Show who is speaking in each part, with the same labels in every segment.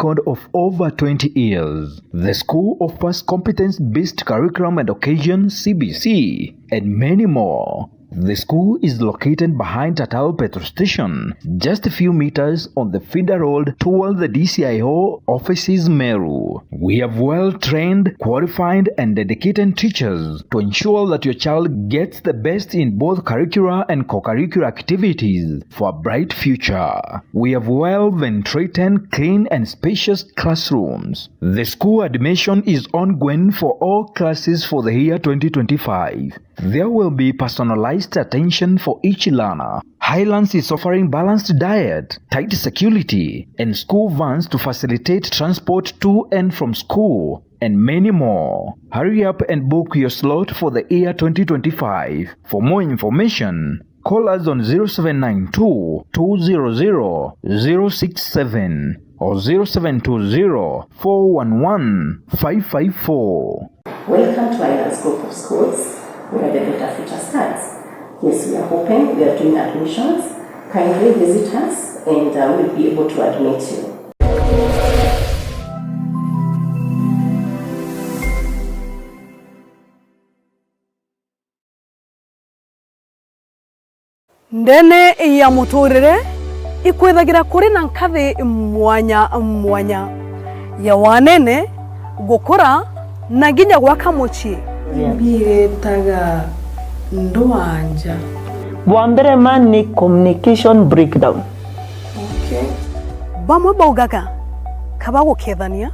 Speaker 1: record of over 20 years. The school offers competence-based curriculum and occasion CBC and many more. The school is located behind Tatal Petrol Station, just a few meters on the feeder road toward the DCIO offices Meru. We have well-trained, qualified and dedicated teachers to ensure that your child gets the best in both curricular and co-curricular activities for a bright future. We have well-ventilated, clean and spacious classrooms. The school admission is ongoing for all classes for the year 2025. There will be personalized attention for each learner. Highlands is offering balanced diet, tight security, and school vans to facilitate transport to and from school, and many more. Hurry up and book your slot for the year 2025. For more information, call us on 0792 200 067 or 0720 411 554.
Speaker 2: Welcome to Highlands Group of Schools, where the better future starts. Yes, we are hoping we are doing admissions. Kindly visit us and we'll be able to admit you.
Speaker 3: Ndene ya muturire ikwethagira kuri na nkathi mwanya ya wanene gukura na nginya gwaka muci biretaga ndwanja
Speaker 4: Wambere man ni communication breakdown.
Speaker 3: Okay. Bamwe baugaga kaba gukethania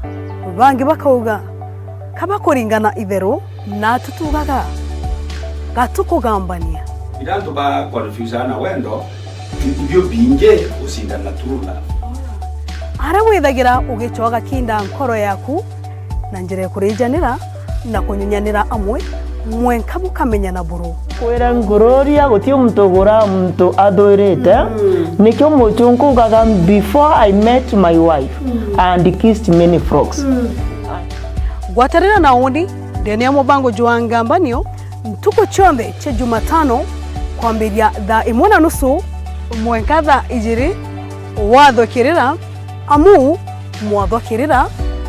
Speaker 3: bangi bakauga kaba kuringana itheru na tutugaga gatukugambania
Speaker 5: biranto ba confusana wendo ibyo binge usingana turula
Speaker 3: ara withagira ugicoga kinda nkoro yaku na njire kurijanira na kunyunyanira amwe mwenka bukamenya na buru
Speaker 4: Kwera ngororia guti umtogora mto adorete nikyo muchunku gaga before I met my wife and kissed many frogs.
Speaker 3: Gwatarira na undi ndene ya mubango juangambanio ntuko chombe che Jumatano kwambiria tha 1:30 mwenka tha 2 wathokirira amu mwathokirira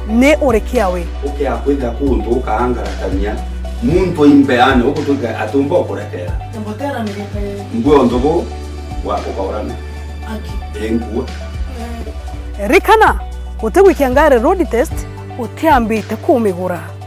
Speaker 3: ne urekiawe
Speaker 5: okay akwenda kuntu kaangaratania muntu imbeane okutuga atumba okurekera
Speaker 3: mbotera ngepe
Speaker 5: ngwe ondobo wako kaurana aki engwa
Speaker 3: rikana utegwikiangare road test utiambite kumigura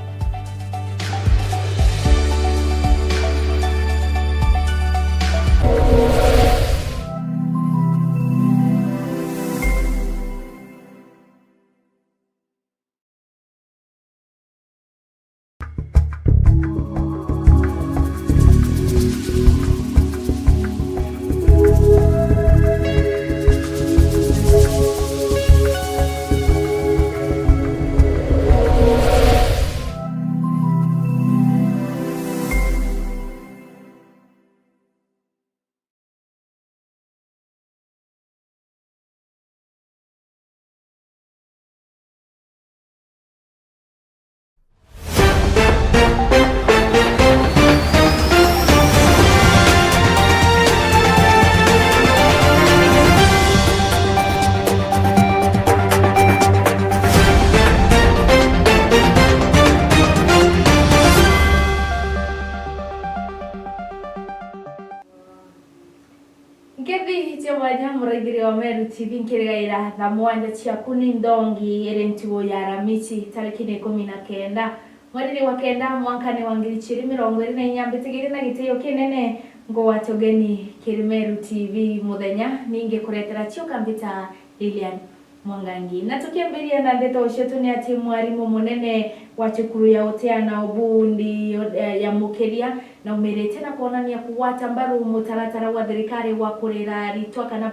Speaker 6: Meru TV nkirigaira tha mwanya cia kuni ndongi erentiwo ya Ramiti tariki 19 mweri wa kenda mwakani wa 2024 mbitigiri na gitio kinene ngo watogeni Meru TV muthenya ninge kuretera cio kambita Lilian Mwangangi na tukiambiria na ndeto cio ni ati mwarimu munene wa cukuru ya Oteana Obundi ya Mukeria na umerete na kuonania kuwata mbaru mutaratara wa thirikari wa kurera ritwa kana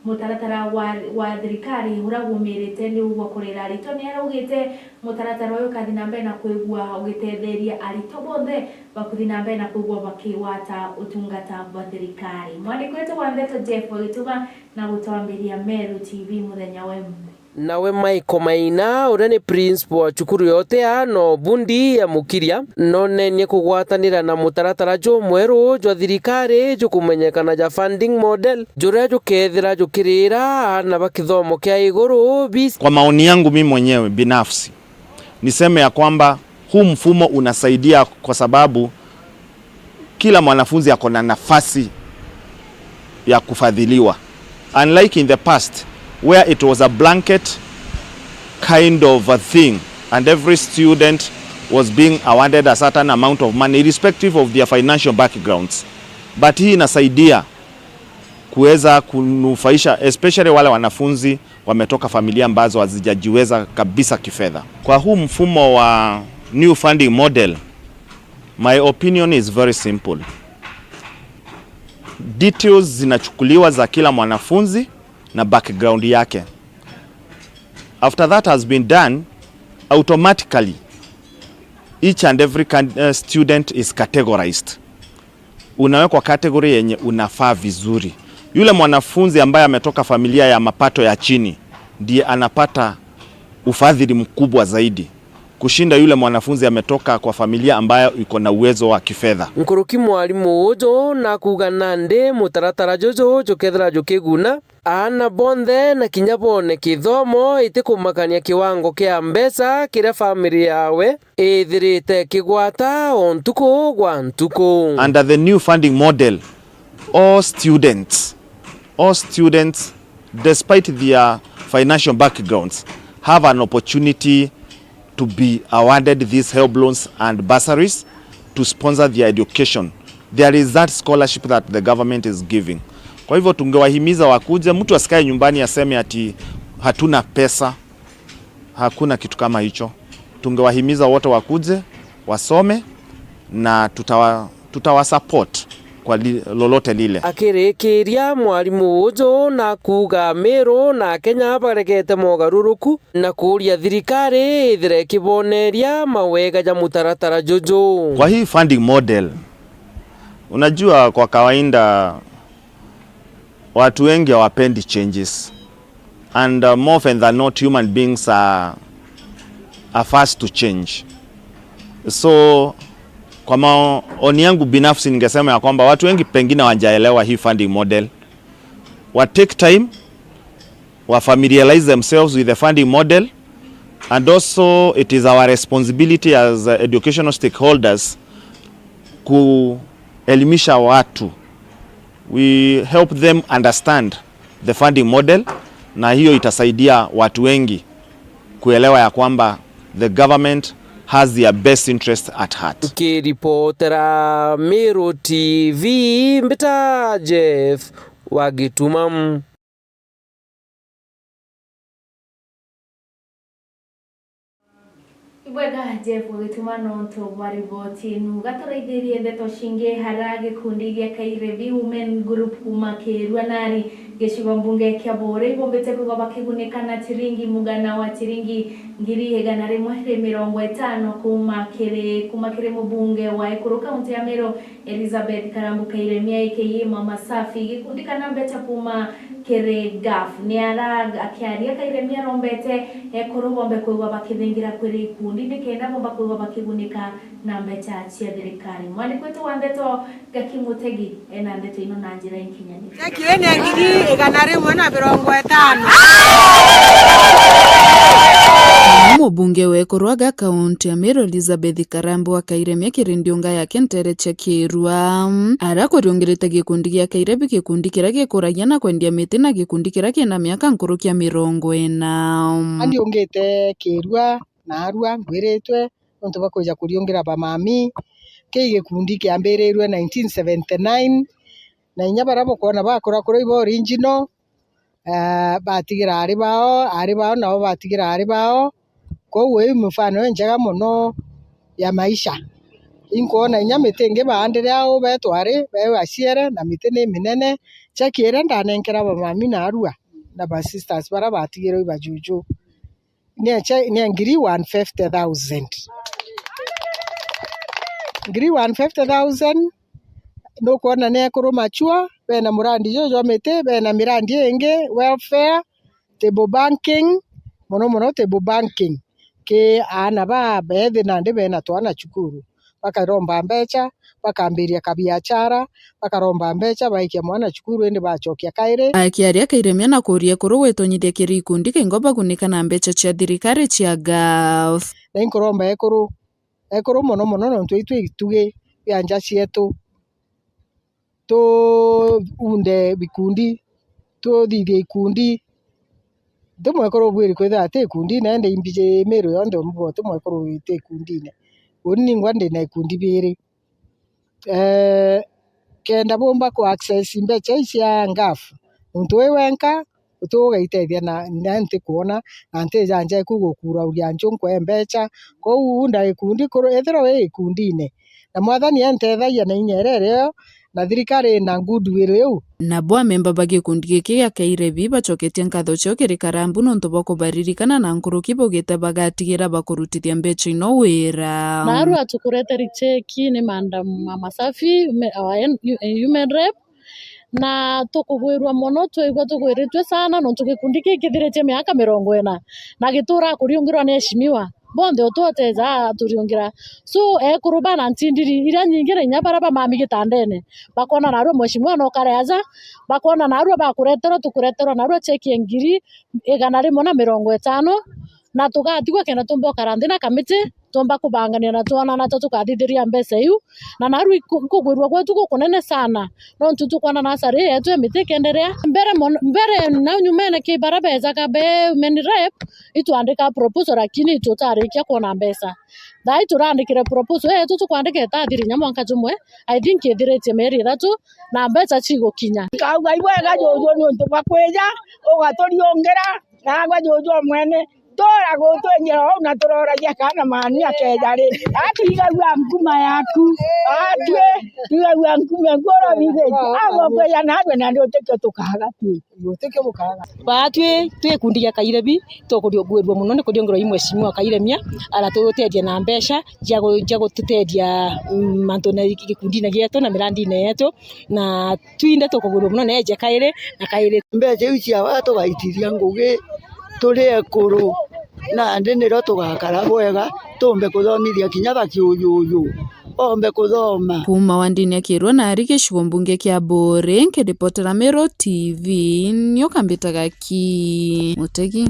Speaker 6: mutaratara wa thirikari uragumirete ni wa kurera ritwa ni araugite mutaratara uyu kathina mbere na kuigua ugitetheria arito bonthe bakuthina mbere na kuigua bakiwata utungata wa thirikari mwandiko wetu wa ndeto Jeff Gituba na gutwambiria Meru TV muthenya wa
Speaker 7: nawe Michael Maina uria ni principal wa cukuru yote ano bundi ya mukiria none ni kugwatanira na mutaratara jo mweru jo thirikari jo kumenyekana ja funding model juria jo kethira jo kirira na bakithomo kia iguru.
Speaker 8: Kwa maoni yangu mimi mwenyewe binafsi niseme ya kwamba huu mfumo unasaidia kwa sababu kila mwanafunzi ako na nafasi ya kufadhiliwa, unlike in the past where it was a blanket kind of a thing and every student was being awarded a certain amount of money irrespective of their financial backgrounds. But hii inasaidia kuweza kunufaisha especially wale wanafunzi wametoka familia ambazo hazijajiweza kabisa kifedha. Kwa huu mfumo wa new funding model, my opinion is very simple. Details zinachukuliwa za kila mwanafunzi na background yake. After that has been done, automatically each and every student is categorized. Unawekwa category yenye unafaa vizuri. Yule mwanafunzi ambaye ametoka familia ya mapato ya chini ndiye anapata ufadhili mkubwa zaidi kushinda yule mwanafunzi ametoka kwa familia ambayo iko na uwezo wa kifedha.
Speaker 7: Nkuruki mwalimu ujo na kuganande mutaratara jojo jokethra jokeguna ana bonde na kinyabone kithomo itikumakania kiwango kia mbesa kire family yawe ithirite kigwata ontuko gwa ntuko.
Speaker 8: Under the new funding model, all students despite their financial backgrounds have an opportunity to be awarded these help loans and bursaries to sponsor their education. There is that scholarship that the government is giving. Kwa hivyo tungewahimiza wakuje, mtu asikae nyumbani aseme ati hatuna pesa. Hakuna kitu kama hicho. Tungewahimiza wote wakuje, wasome na tutawasupport kwa lolote lile.
Speaker 7: Akirekeria mwalimu ujo na kuga Meru na Kenya barekete mogaruruku na kuria thirikari ithire kiboneria mawega ja mutaratara jojo.
Speaker 8: Kwa hii funding model, unajua kwa kawaida watu wengi hawapendi changes and more often than not human beings are fast to change. So kwa maoni yangu binafsi ningesema ya kwamba watu wengi pengine hawajaelewa hii funding model. Wa take time, wa familiarize themselves with the funding model, and also it is our responsibility as educational stakeholders kuelimisha watu. We help them understand the funding model na hiyo itasaidia watu wengi kuelewa ya kwamba the government has their best interest at heart.
Speaker 7: Kiripotera Meru TV Mbita Jeff Wagitumam.
Speaker 6: Ibwega Jeff Wagitumano nto mariboti nugaturaithirie ndeto shinge harage kundi gya Kairebi Women Group kumakerwa nari gicigo mbunge kia Bore ibombete kuga bakigunikana tiringi mugana wa tiringi ngiri hegana rimwe 50 kumakere mubunge wa Ekuru kaunti ya Meru Elizabeth Karambu Kairemia aka Mama Safi gikundikana mbeta kuma kere gaf ni araga akiaria Kairemia rombete Ekuru bombe kuga bakithingira kwiri kundi nikenda bomba kuga bakigunika na mbeta cia thirikari mwani kwetu wa ndeto gakimutegi ena ndeto ino na njira inkinyani
Speaker 9: Kirene ngiri 150.
Speaker 10: Mubunge wa Ekuru kaunti ya Meru Elizabeth Karambu wa Kairemia kirindiunga yake ntere chekirwa arakoriongerete gikundi gya Kairebi gikundi kira gikuragia na kwendia miti na gikundi kira kina miaka nkuru kia 40
Speaker 9: andi ongete kirwa na arwa ngwiritwe onto bakoja kuriongera bamami ke gikundi kiambirirwe 1979 na inya barabo kona bakora kuri ibo original batigira ari bao nabo batigira ari bao kowe mfano njega muno ya maisha inkuona inya mitenge baandire ao betware bewe aciere na miti ni minene chakiere ndanenkera bamami na arua na ba sisters bara batigire ibajuju ni ngiri 150,000 ngiri 150,000 no kuona ne kurumachua bena murandi jojo mete bena mirandi enge welfare table banking mono table banking ke ana ba bethi na ndi bena twana cukuru bakaromba mbeca bakambiria kabiachara bakaromba mbeca baikia mwana cukuru ende bachokia kaire
Speaker 10: akiaria kairemia na kuria kurugwitonyithia kirikundi kaingoba kunika na mbeca cia thirikari cia GAF
Speaker 9: na inkoromba ekuru mono no twitwe tuge yanja cietu to unde bikundi to thithia ikundi tumwekoro bwiri kwitha ati ikundi na ende imbije mero yonde mbo tumwekoro ite ikundi ne uni ngwande na ikundi biri kenda bomba ku access mbeca cia GAF muntu wenka utugaitethia na nti kuona na nti janja kugukura uria nchunko mbeca ko unda ikundi koro ethero we ikundine na mwathani entethagia na inyerere na thirikari na goodwill eu
Speaker 10: na bwa memba bagikundi giki ya Kairebi bachoketie nkatho cio kiri Karambu nontu bakubaririkana na nkuruki bugite bagatigira bakurutithia mbeca ino wira
Speaker 11: na aru atukureteri cheki ni manda masafi human rep na tukugwirwa mono twigwa tugwiritwe sana no tugikundi giki thirite miaka 40 na gitura kuriungirwa ni heshimiwa bonde ototeza turiungira so ekuruba na ntindiri ira nyingira inyabaraba mami gitandene bakona naru mheshimiwa no kareaza bakona naru bakuretero tukuretero naru cheki ngiri 150 na tugatigwa kena tumbo karandina kamiti tomba kubangania na tuona na tukathithiria mbeca iu na naru kugwirwa gwetu gukunene sana no ntutukwana na sari yetu emiti kenderea mbere na nyumene kibaraba ezaka be meni rep ituandika proposal lakini tutarikia kuona mbeca thai turandikire proposal yetu tukwandika tathiri nyamwanka jumwe I think ithirite meri 3 na mbeca cigukinya
Speaker 12: kauga ibwega jojo ntu bakweja ugatoriongera na gwa jojo mwene tora gutwenjera ho na turoragia kana mani akejari atigagwa nguma yaku atwe tigagwa nguma ngoro bigeje abo kweya nawe na ndio teke tukaga tu teke mukaga
Speaker 11: batwe twikundi ya Kairebi tukuriongerwa muno ni kuriongero imwe shimwe Kairemia ala tutedia na mbeca jago tutedia manto na gikundi na gieto na mirandi na yetu na twinde tukugurwa muno na eje Kaire na Kaire
Speaker 12: mbeca ici abato gaitithia ngugi turi ekuru na ndiniro tugakara bwega tumbe kuthomithia kinya bakiuyuyu ombe kuthoma
Speaker 10: kuma wandini akirwa na ari gicigo mbunge kia Bore nkiripotera Mero TV nio kambitaga ki Mutegi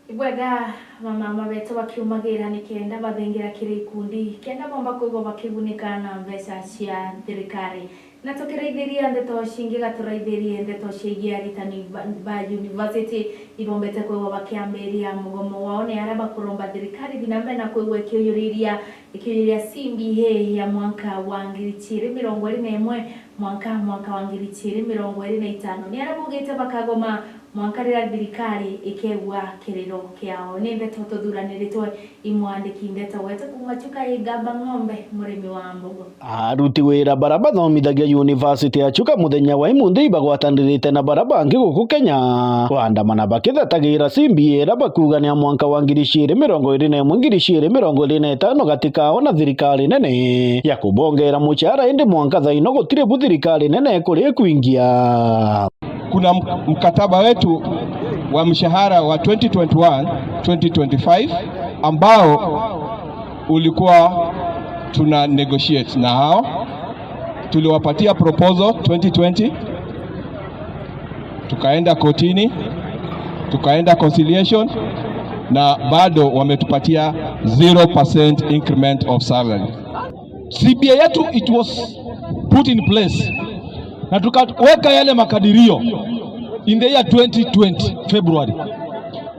Speaker 6: ibwega mama betu bakiumagira nikenda bathengira kirikundi kenda bomba kuigo bakibunika na mbeca cia thirikari na tukireithiria ndeto shingi gaturaithirie ndeto ciigia aritani ba university ibombete kuigo bakiambiria mugomo wao ni araba kuromba thirikari binambe na kuigo ikiyuriria CBA ya mwaka wa 2021 mwaka wa 2025 ni araba ugite bakagoma mwaka rira thirikari ikegwa kiriro kiao ni ndeto tuthuranĩrĩtwe imwandiki ndeto wetu kumachuka igamba ng'ombe murimi wa mbogo
Speaker 13: aruti wira baraba thomithagia university ya Chuka muthenya wa imundi ibagwatanĩrĩte na baraba ngi guku Kenya wandamana bakithatagira CBA ra bakugania mwaka wa 2021 2025 gatikao na thirikari nene ya kubongera muchara indi mwaka thaino gutire bu thirikari nene kuri kuingia.
Speaker 14: Kuna mkataba wetu wa mshahara wa 2021-2025 ambao ulikuwa tuna negotiate na hao. Tuliwapatia proposal 2020, tukaenda kotini, tukaenda conciliation na bado wametupatia 0% increment of salary. CBA yetu it was put in place na tukaweka yale makadirio in the year 2020 February.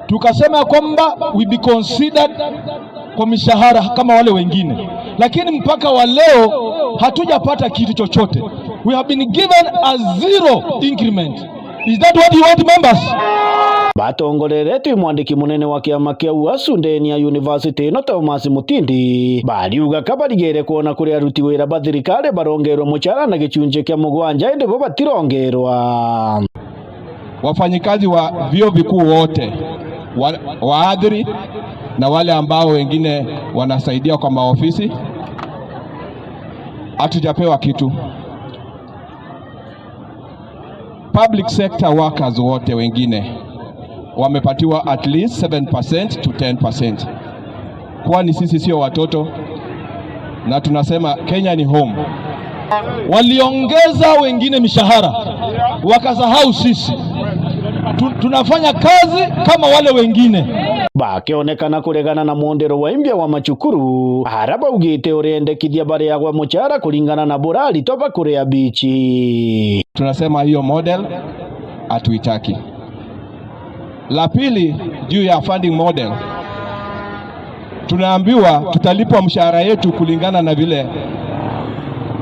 Speaker 14: Tukasema kwamba we be considered kwa mishahara kama wale wengine, lakini mpaka wa leo hatujapata kitu chochote. We have been given a 0 increment. Is that what you want, members?
Speaker 13: Batongorerete mwandiki munene wa kiama kia UASU ndeni ya university no Thomas Mutindi bariuga kabarigere kuona kuri aruti wira ba thirikari barongerwa muchara na gicunje kia mugwanja ende bo batirongerwa.
Speaker 14: Wafanyikazi wa vyuo vikuu wote, waadhiri na wale ambao wengine wanasaidia kwa maofisi, hatujapewa kitu. Public sector workers wote wengine wamepatiwa at least 7% to 10%. Kwani sisi sio watoto, na tunasema Kenya ni home.
Speaker 15: Waliongeza wengine mishahara, wakasahau sisi tunafanya kazi kama wale wengine.
Speaker 13: Bakionekana kuregana na mwondero wa imbia wa machukuru haraba ugite urendekithia bare yagwa muchara kulingana na borali toba kurea bichi.
Speaker 14: Tunasema hiyo model hatuitaki. La pili, juu ya funding model, tunaambiwa tutalipwa mshahara yetu kulingana na vile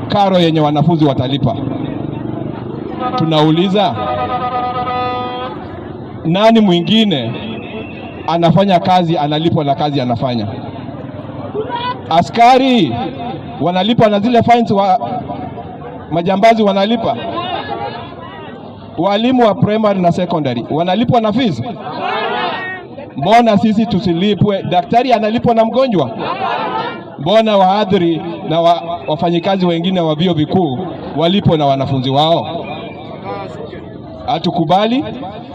Speaker 14: karo yenye wanafunzi watalipa. Tunauliza, nani mwingine anafanya kazi analipwa na kazi anafanya? Askari wanalipa na zile fines majambazi wanalipa? Walimu wa primary na secondary wanalipwa na fees? Mbona sisi tusilipwe? Daktari analipwa na mgonjwa? Mbona wahadhiri na wafanyikazi wengine wa vyuo vikuu walipo na wanafunzi wao? Hatukubali.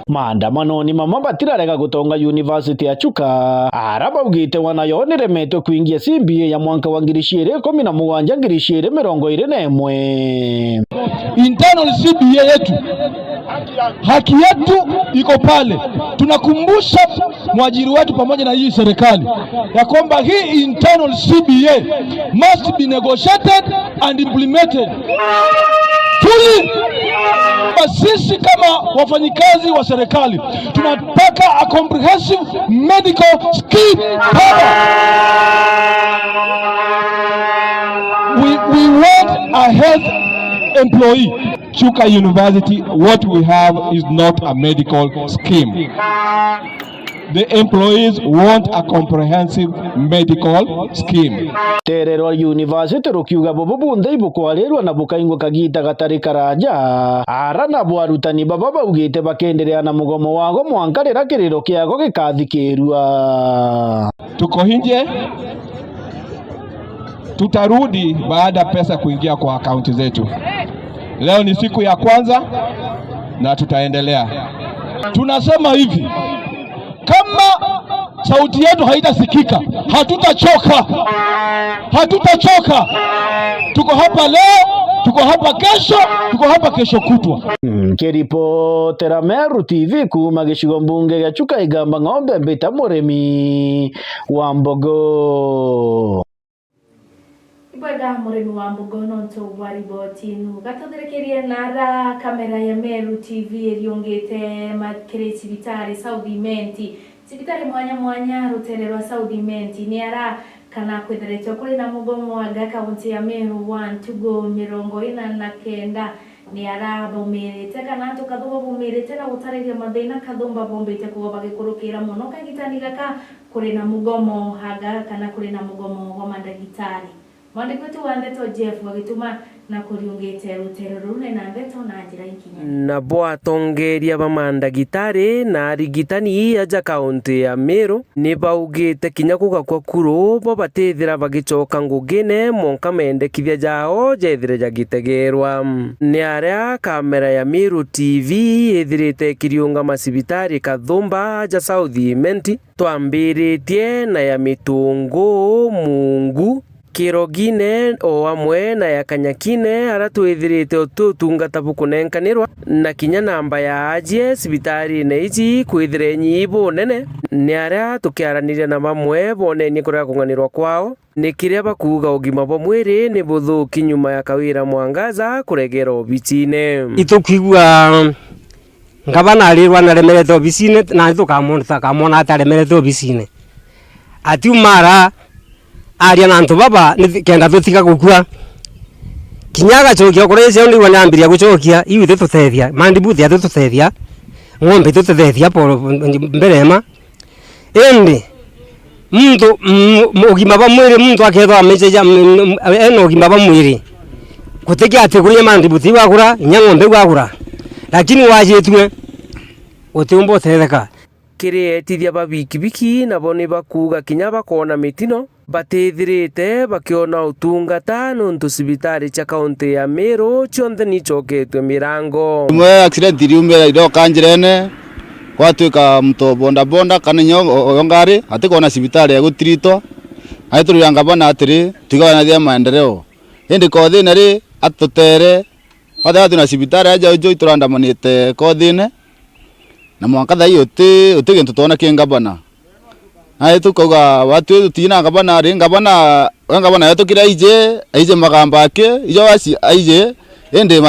Speaker 13: Maandamano ni mama batirarega gutonga University ya Chuka araba ugite wanayonire meto kuingia CBA ya mwaka wa 2017
Speaker 15: internal CBA yetu, haki yetu iko pale. Tunakumbusha mwajiri wetu pamoja na hii serikali ya kwamba hii internal CBA must be negotiated and implemented fully. Sisi kama wafanyikazi wa serikali tunataka a comprehensive medical scheme. We want a health employee. Chuka University, what we have is not a medical scheme. The employees want a comprehensive medical scheme.
Speaker 13: Terero University rukiuga bobo bunde ibukwarirwa na bukaingwa kagita gatari karaja arana bwarutani baba baugite bakenderea na mugomo wago mwankarira kiriro kiago gikathikirwa.
Speaker 14: Tuko nje, tutarudi baada pesa kuingia kwa akaunti zetu. Leo ni siku ya kwanza na tutaendelea.
Speaker 15: Tunasema hivi, kama sauti yetu haitasikika, hatutachoka. Tuko hapa leo, tuko hapa kesho, tuko hapa kesho kutwa.
Speaker 13: Kiripotera Meru TV kuma gicigo mbunge gya Chuka igamba ng'ombe mbita murimi wa mbogo.
Speaker 6: Ibada murimi wa mbogo nonto wari botinu gatothirekerie nara kamera ya Meru TV eriongete makireti bitari Southimenti sibitari mwanya rutererwa Southimenti ni ara kana kwithiretwo kuri na mugomo wa kaunti ya Meru 1 tugo 49 ni ara bomerete kana tukathumba bomerete na gutariria mathina kathumba bombete kugo bagikurukira muno kagitani gaka kuri na mugomo haga kana kuri na mugomo wa mandagitari. Mwandiko wetu wa Ndeto Jeff wagituma na kuriungite rutero rune na Ndeto na njira ikinya.
Speaker 7: Na bwatongeria bamandagitari na arigitani aja kaunti ya Meru ni baugite kinya kugakwa kuro bo batethira bagicoka ngugine monka mendekithia jao jethire jagitegerwa. Ni aria kamera ya Meru TV ethirite kiriunga masibitari kathumba aja Southimenti twambiritie na ya Mitungu Mungu Kirogine o amwe na ya Kanyakine ara twithirite ututungata bukunenkanirwa na kinya namba ya aje sibitari ne ici kwithire nyibo nene ni aria tukiaraniria na bamwe boneni kuria kunganirwa kwao ni kiria bakuga ugima bo mwiri ni buthuki nyuma ya Kawira Mwangaza kuregera obicine
Speaker 16: itukigwa ngabana arirwa na remerete obicine na tukamona ataremerete obicine atiumara aria na ntu baba ni kenda tutika gukua kinyaga chokio kurese ndi wanambiria gucokia iwi tutethia mandibuthi atutethia ng'ombe tutethia por mberema endi mtu ugima ba mwiri mtu akethwa mejeja eno ugima ba mwiri kutikia atikurie mandibuthi wagura nyang'ombe wagura lakini wajetwe utumbo tetheka
Speaker 7: kiretithia babikibiki nabo ni bakuga kinya bakona mitino batethirite bakiona utungata nuntu sibitari cha kaunti ya Meru chonde ni choketwe mirango
Speaker 17: mwe accident iriumira ido kanjirene gwatuika mto bonda bonda kana nyo ngari atikona cibitari ya gutirito aituru ngabana atiri tigana thia maendeleo indi kothi nari atutere othe na cibitari aja ujo iturandamanite kothine na mwanka thai uti gintu tona kingabana ai tukauga watu tutina ngabana ri ngabana yatukira ije magamba ake ijo wasi ije indi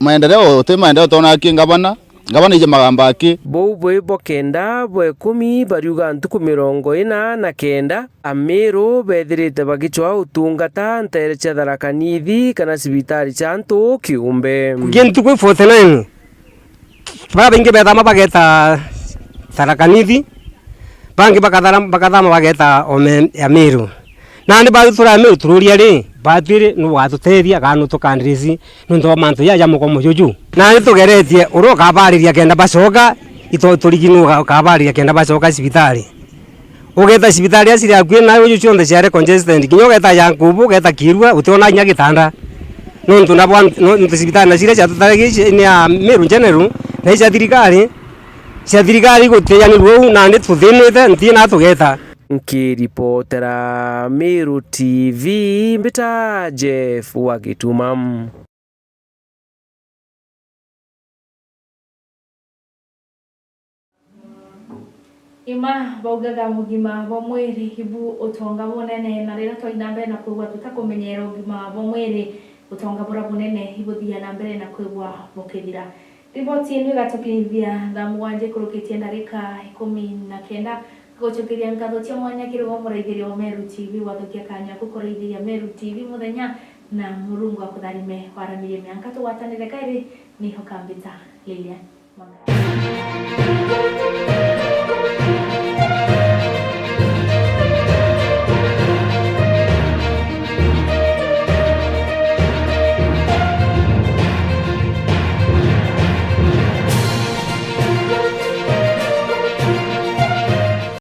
Speaker 17: maendeleo te maendeleo tona kingabana ngabana ije magamba ake
Speaker 7: bou bwebo kenda bwe 10 bariuga ntuku 49 Amiru bethirite bagichwa utungata ntere cha Tharaka-Nithi kana cibitari cha ntu kiumbe
Speaker 16: ntuku 49 baba inge bethama bageta Tharaka-Nithi bangi bakathama bageta Amiru nandi bathura Amiru tururia ri batwire no watuteria kana tukandirici nunto mantu ya mukomo juju nandi tugeretie uro kabariria kenda bacoka turiginu kabariria kenda bacoka cibitari ugeta cibitari aciri akwi na uju cionthe ciare congested kinyo geta ya ngubu geta kirua utiona nya gitanda nuntu na nuntu cibitari na cire cia tutarigi ni Amiru general na cia thirikari guteani ruu nandi tuthinite ntina tugeta
Speaker 7: nkiripotera Meru TV mbita Jeff Wagitumam.
Speaker 6: Ima baugaga mugima bwa mwiri hibu utonga bunene na rira twaina mbere na kwigwa tutakumenyera ugima bwa mwiri utonga bura bunene hibu thia na mbere na kwigwa bukithira. Riboti ino igatukithia thaa 7 kurukitie ndarika 19 gochokiria nkatho cia mwanya kirugo muraithiria wa Meru TV wathukia kanya gukoraithiria Meru TV muthenya na murungu akutharime waramirie mianka tugwatanire kairi niho kambita Lilian Mwanga.